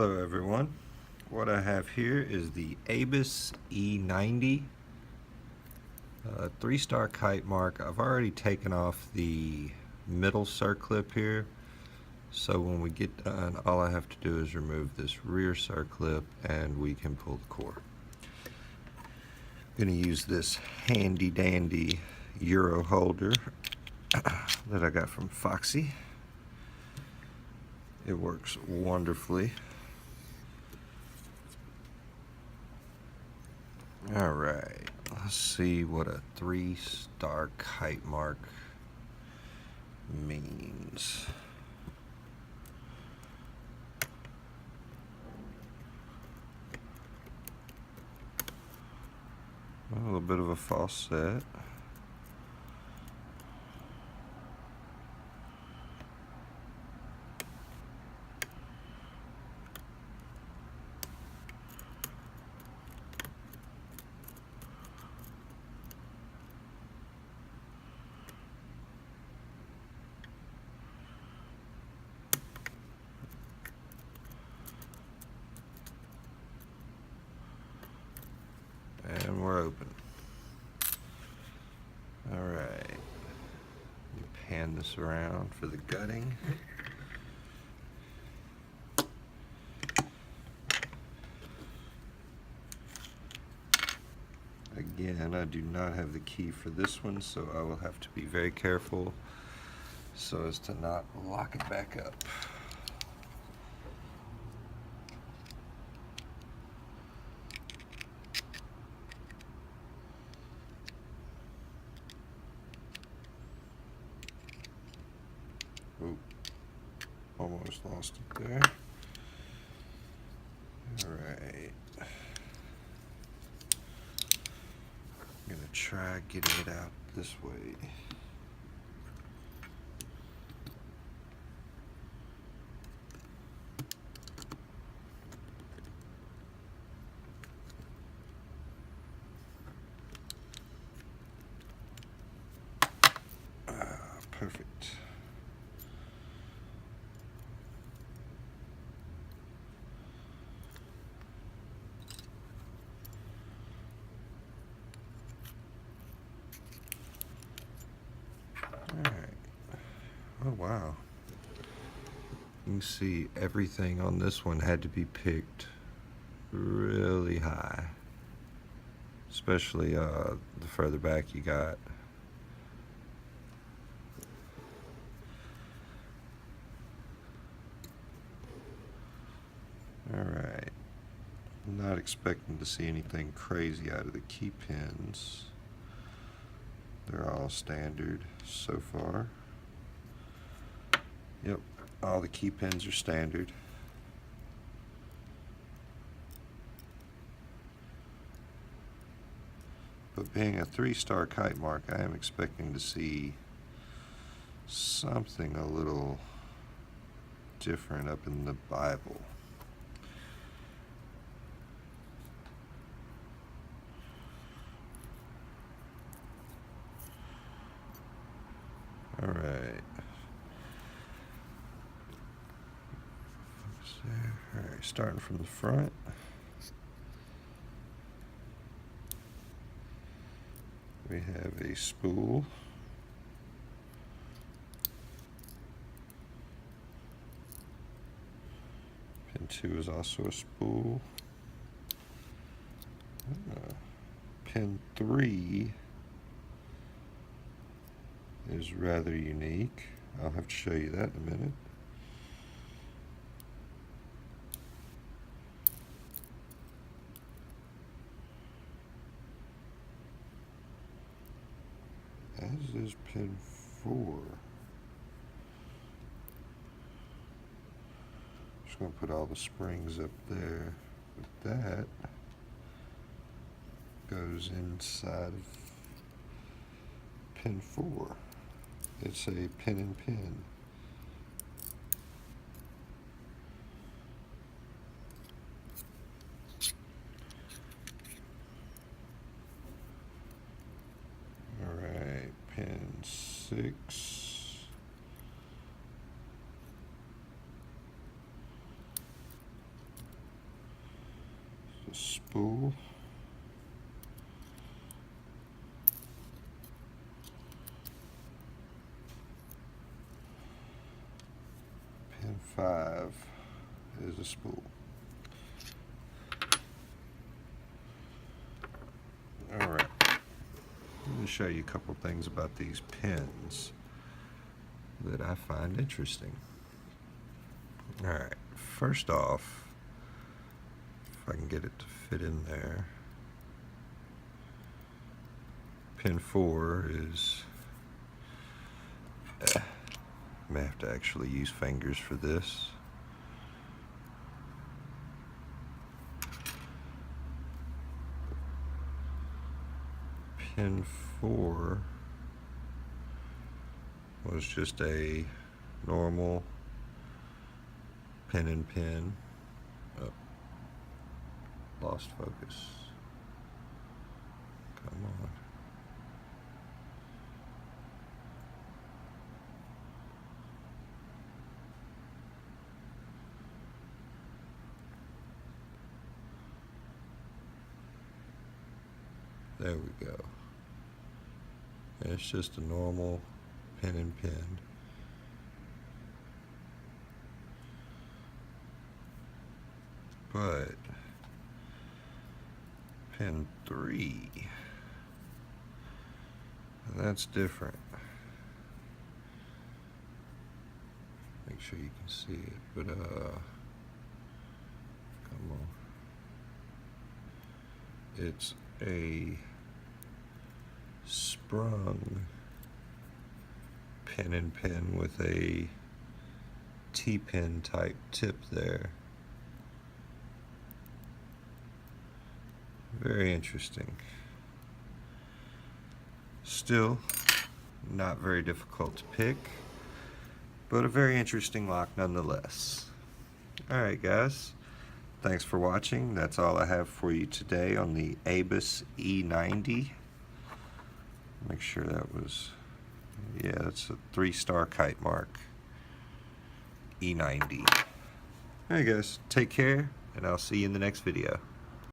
Hello everyone. What I have here is the Abus e90 3-star kite mark. I've already taken off the middle circlip here, so when we get done all I have to do is remove this rear circlip and we can pull the cord. I'm going to use this handy dandy Euro holder that I got from Foxy. It works wonderfully. Alright, let's see what a 3-star kite mark means. A little bit of a false set. And we're open. Alright. Pan this around for the gutting. Again, I do not have the key for this one, so I will have to be very careful so as to not lock it back up. Oop, almost lost it there. Alright. I'm going to try getting it out this way. Perfect. All right. Oh wow. You can see everything on this one had to be picked really high, especially the further back you got. Alright, not expecting to see anything crazy out of the key pins. They're all standard so far. Yep, all the key pins are standard. But being a 3-star kite mark, I am expecting to see something a little different up in the Bible. All right. All right, starting from the front. We have a spool. Pin 2 is also a spool. Pin 3 is rather unique. I'll have to show you that in a minute. As is pin 4. Just going to put all the springs up there. But that goes inside of pin 4. It's a pin and pin. Alright, pin 6. spool. Pin 5 is a spool. Alright, let me show you a couple things about these pins that I find interesting. Alright, first off, if I can get it to fit in there, pin 4 is, I may have to actually use fingers for this. Pin 4 was just a normal pin and pin. Oh, lost focus. Come on. There we go. It's just a normal pin and pin. But pin 3, that's different. Make sure you can see it, but come on. It's a sprung pin and pin with a T-pin type tip there. Very interesting. Still not very difficult to pick, but a very interesting lock nonetheless. Alright guys, thanks for watching. That's all I have for you today on the Abus E90. Make sure that was, yeah, that's a 3-star Kitemark E90. Alright guys, take care, and I'll see you in the next video.